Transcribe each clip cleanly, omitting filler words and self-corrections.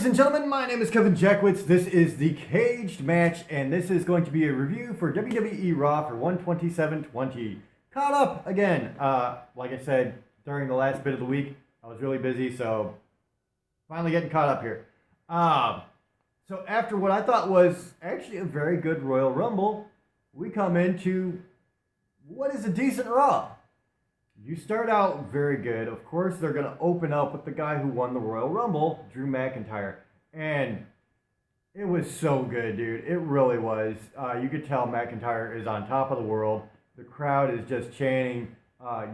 and gentlemen, my name is Kevin Jackwitz. This is the Kaged match, and this is going to be a review for WWE Raw for 127.20. Caught up again. Like I said, during the last bit of the week, I was really busy, so finally getting caught up here. So after what I thought was actually a very good Royal Rumble, we come into what is a decent Raw. You start out very good. Of course, they're going to open up with the guy who won the Royal Rumble, Drew McIntyre. And it was so good, dude. It really was. You could tell McIntyre is on top of the world. The crowd is just chanting,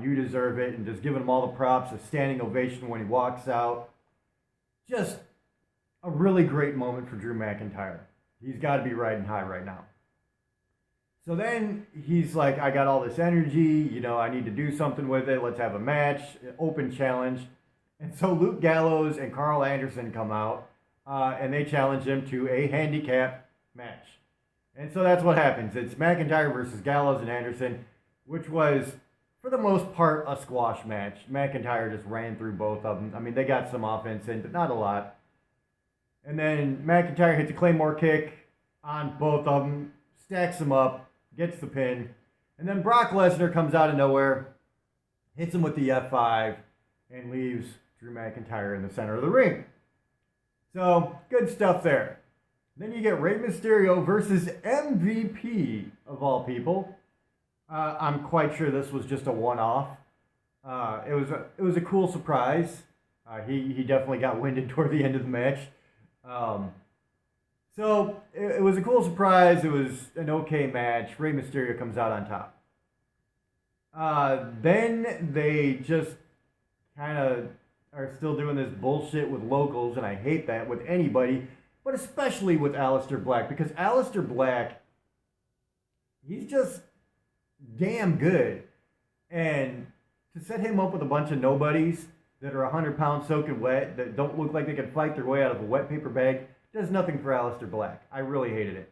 you deserve it, and just giving him all the props, a standing ovation when he walks out. Just a really great moment for Drew McIntyre. He's got to be riding high right now. So then he's like, I got all this energy, I need to do something with it. Let's have a match, open challenge. And so Luke Gallows and Carl Anderson come out, and they challenge him to a handicap match. And so that's what happens. It's McIntyre versus Gallows and Anderson, which was, for the most part, a squash match. McIntyre just ran through both of them. I mean, they got some offense in, but not a lot. And then McIntyre hits a Claymore kick on both of them, stacks them up, gets the pin, and then Brock Lesnar comes out of nowhere, hits him with the F5, and leaves Drew McIntyre in the center of the ring. So, good stuff there. Then you get Rey Mysterio versus MVP, of all people. I'm quite sure this was just a one-off. It was a cool surprise. He definitely got winded toward the end of the match. So, it was a cool surprise. It was an okay match. Rey Mysterio comes out on top. Then they just kind of are still doing this bullshit with locals, and I hate that with anybody, but especially with Alistair Black, because Alistair Black, he's just damn good. And to set him up with a bunch of nobodies that are 100 pounds soaking wet, that don't look like they can fight their way out of a wet paper bag, does nothing for Alistair Black. I really hated it.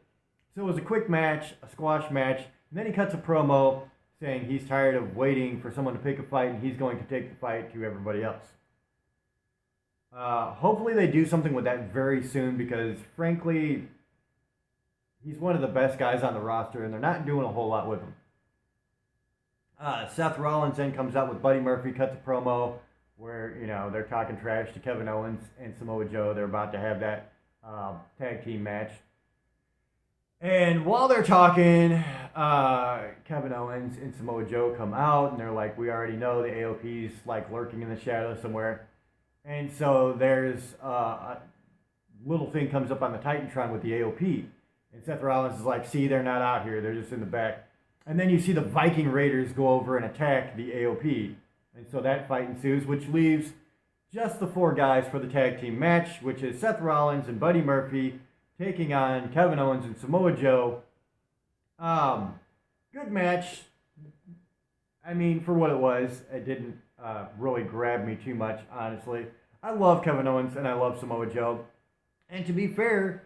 So it was a quick match, a squash match, and then he cuts a promo saying he's tired of waiting for someone to pick a fight and he's going to take the fight to everybody else. Hopefully they do something with that very soon, because frankly, he's one of the best guys on the roster and they're not doing a whole lot with him. Seth Rollins then comes out with Buddy Murphy, cuts a promo where, they're talking trash to Kevin Owens and Samoa Joe. They're about to have that tag team match. And while they're talking, Kevin Owens and Samoa Joe come out and they're like, we already know the AOP's like lurking in the shadows somewhere. And so there's a little thing comes up on the Titantron with the AOP. And Seth Rollins is like, see, they're not out here. They're just in the back. And then you see the Viking Raiders go over and attack the AOP. And so that fight ensues, which leaves just the four guys for the tag team match, which is Seth Rollins and Buddy Murphy taking on Kevin Owens and Samoa Joe. Good match. I mean, for what it was, it didn't really grab me too much, honestly. I love Kevin Owens and I love Samoa Joe. And to be fair,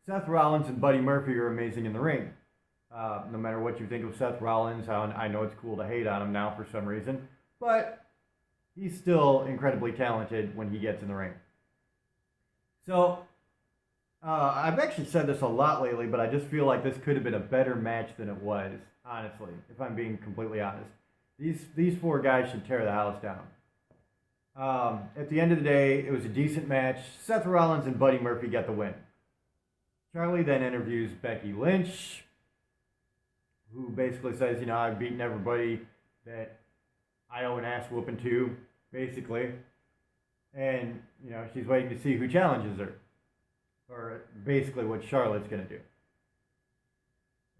Seth Rollins and Buddy Murphy are amazing in the ring. No matter what you think of Seth Rollins, I know it's cool to hate on him now for some reason, but he's still incredibly talented when he gets in the ring. So, I've actually said this a lot lately, but I just feel like this could have been a better match than it was, honestly, if I'm being completely honest. These four guys should tear the house down. At the end of the day, it was a decent match. Seth Rollins and Buddy Murphy got the win. Charlie then interviews Becky Lynch, who basically says, I've beaten everybody that I owe an ass whooping to, basically. And, she's waiting to see who challenges her. Or basically what Charlotte's going to do.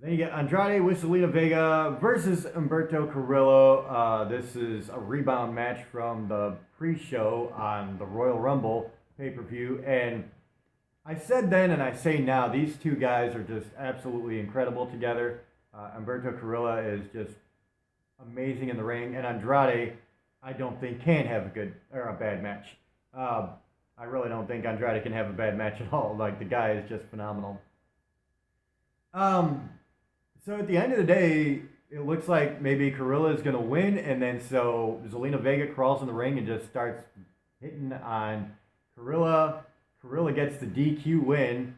Then you get Andrade with Zelina Vega versus Humberto Carrillo. This is a rebound match from the pre-show on the Royal Rumble pay-per-view. And I said then and I say now, these two guys are just absolutely incredible together. Humberto Carrillo is just amazing in the ring. And Andrade, I don't think can have a bad match. I really don't think Andrade can have a bad match at all. Like, the guy is just phenomenal. So at the end of the day, it looks like maybe Carrillo is going to win, and then so Zelina Vega crawls in the ring and just starts hitting on Carrillo. Carilla gets the DQ win.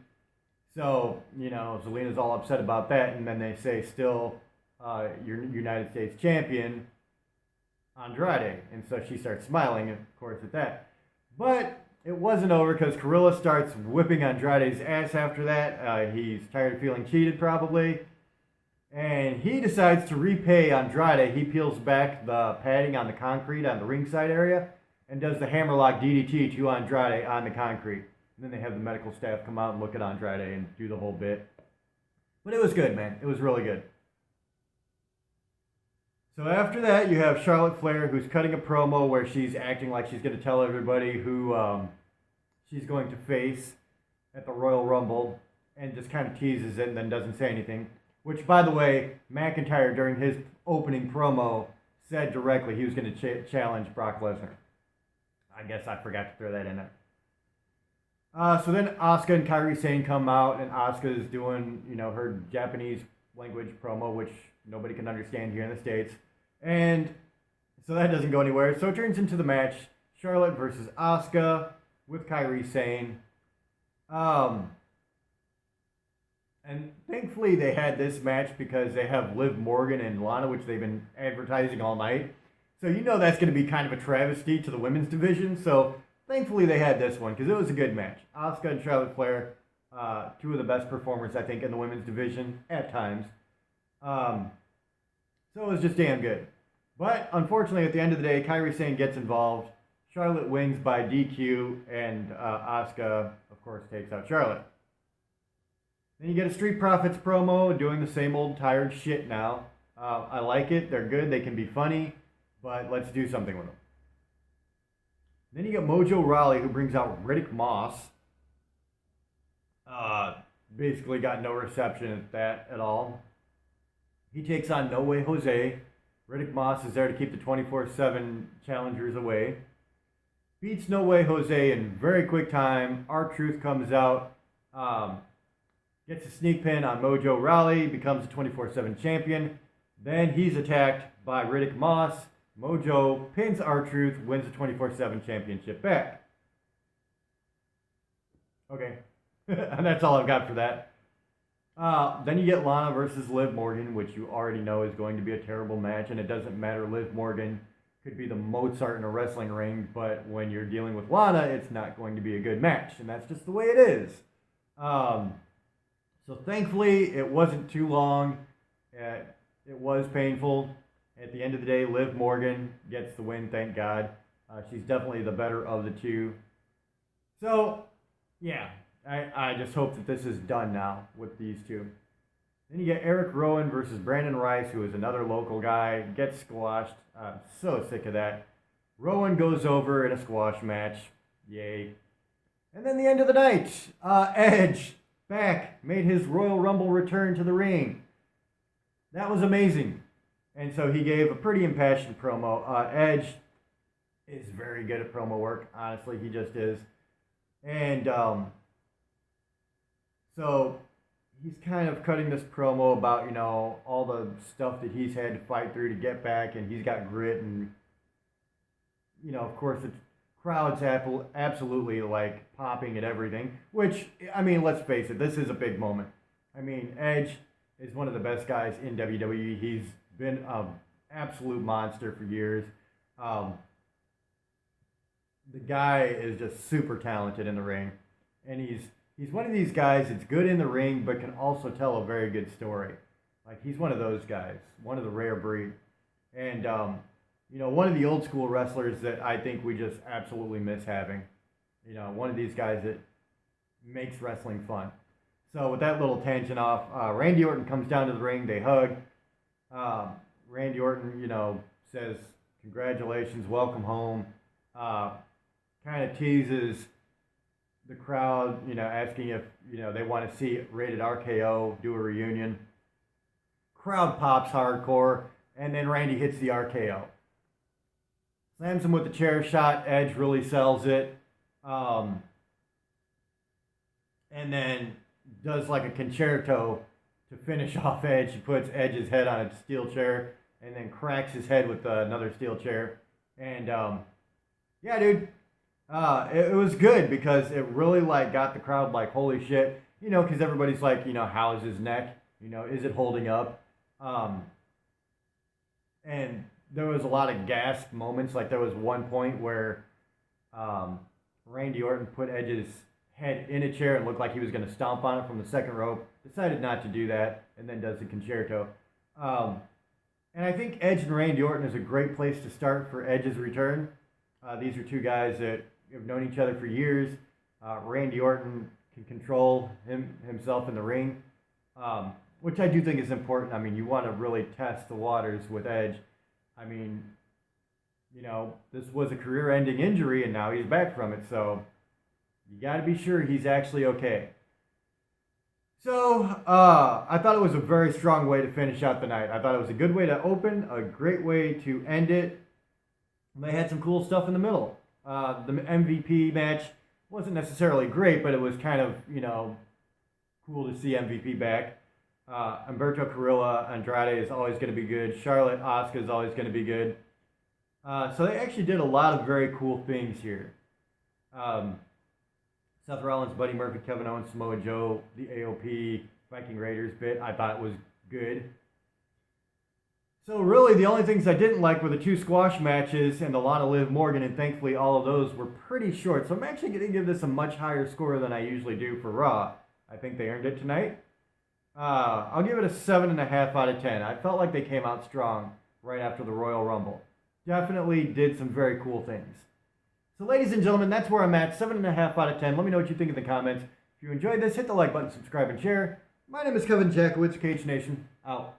So, Zelina's all upset about that, and then they say still your United States champion, Andrade. And so she starts smiling, of course, at that. But it wasn't over because Carilla starts whipping Andrade's ass after that. He's tired of feeling cheated, probably. And he decides to repay Andrade. He peels back the padding on the concrete on the ringside area and does the hammerlock DDT to Andrade on the concrete. And then they have the medical staff come out and look at Andrade and do the whole bit. But it was good, man. It was really good. So after that, you have Charlotte Flair, who's cutting a promo where she's acting like she's going to tell everybody who she's going to face at the Royal Rumble, and just kind of teases it and then doesn't say anything. Which, by the way, McIntyre, during his opening promo, said directly he was going to challenge Brock Lesnar. I guess I forgot to throw that in there. So then Asuka and Kairi Sane come out, and Asuka is doing, her Japanese language promo, which nobody can understand here in the States. And so that doesn't go anywhere. So it turns into the match, Charlotte versus Asuka with Kairi Sane. And thankfully they had this match because they have Liv Morgan and Lana, which they've been advertising all night. So that's going to be kind of a travesty to the women's division. So thankfully they had this one because it was a good match. Asuka and Charlotte Flair, two of the best performers, I think, in the women's division at times. So it was just damn good. But unfortunately, at the end of the day, Kairi Sane gets involved. Charlotte wins by DQ, and Asuka, of course, takes out Charlotte. Then you get a Street Profits promo doing the same old tired shit now. I like it. They're good. They can be funny. But let's do something with them. Then you got Mojo Rawley, who brings out Riddick Moss. Basically got no reception at that at all. He takes on No Way Jose. Riddick Moss is there to keep the 24/7 challengers away. Beats No Way Jose in very quick time. R-Truth comes out. Gets a sneak pin on Mojo Rawley, becomes a 24/7 champion. Then he's attacked by Riddick Moss. Mojo pins R-Truth, wins the 24/7 championship back. Okay. And that's all I've got for that. Then you get Lana versus Liv Morgan, which you already know is going to be a terrible match, and it doesn't matter. Liv Morgan could be the Mozart in a wrestling ring, but when you're dealing with Lana, it's not going to be a good match, and that's just the way it is. So thankfully, it wasn't too long. It was painful. At the end of the day, Liv Morgan gets the win, thank God. She's definitely the better of the two. So, yeah, I just hope that this is done now with these two. Then you get Eric Rowan versus Brandon Rice, who is another local guy, gets squashed. I'm so sick of that. Rowan goes over in a squash match. Yay. And then the end of the night, Edge back, made his Royal Rumble return to the ring. That was amazing. And so he gave a pretty impassioned promo. Edge is very good at promo work. Honestly, he just is. And so he's kind of cutting this promo about, all the stuff that he's had to fight through to get back, and he's got grit, and, of course, the crowd's absolutely, popping at everything, which, let's face it, this is a big moment. Edge is one of the best guys in WWE. He's been an absolute monster for years. The guy is just super talented in the ring, and he's one of these guys that's good in the ring but can also tell a very good story. He's one of those guys, one of the rare breed. And one of the old school wrestlers that I think we just absolutely miss having. One of these guys that makes wrestling fun. So with that little tangent off, Randy Orton comes down to the ring. They hug. Randy Orton, says, congratulations, welcome home. Kind of teases the crowd, asking if, they want to see Rated RKO do a reunion. Crowd pops hardcore, and then Randy hits the RKO. Slams him with the chair shot. Edge really sells it. And then does a concerto to finish off Edge. He puts Edge's head on a steel chair and then cracks his head with another steel chair. And, yeah, dude, It was good because it really like got the crowd like, holy shit, you know, because everybody's like, you know, how is his neck? You know, is it holding up? Um, and there was a lot of gasp moments. Like there was one point where um, Randy Orton put Edge's head in a chair and looked like he was going to stomp on it from the second rope. Decided not to do that, and then does the concerto. Um, and I think Edge and Randy Orton is a great place to start for Edge's return. These are two guys that have known each other for years. Randy Orton can control himself in the ring, which I do think is important. I mean, you want to really test the waters with Edge. I mean, you know, this was a career-ending injury, and now he's back from it, so you got to be sure he's actually okay. So, I thought it was a very strong way to finish out the night. I thought it was a good way to open, a great way to end it. They had some cool stuff in the middle. The MVP match wasn't necessarily great, but it was kind of, you know, cool to see MVP back. Humberto Carrillo Andrade is always going to be good. Charlotte Asuka is always going to be good. So they actually did a lot of very cool things here. Seth Rollins, Buddy Murphy, Kevin Owens, Samoa Joe, the AOP, Viking Raiders bit, I thought was good. So really the only things I didn't like were the two squash matches and the Lana Liv Morgan, and thankfully all of those were pretty short. So I'm actually going to give this a much higher score than I usually do for Raw. I think they earned it tonight. I'll give it a 7.5 out of 10. I felt like they came out strong right after the Royal Rumble. Definitely did some very cool things. So ladies and gentlemen, that's where I'm at, 7.5 out of 10. Let me know what you think in the comments. If you enjoyed this, hit the like button, subscribe, and share. My name is Kevin Jackowitz, Kaged Nation, out.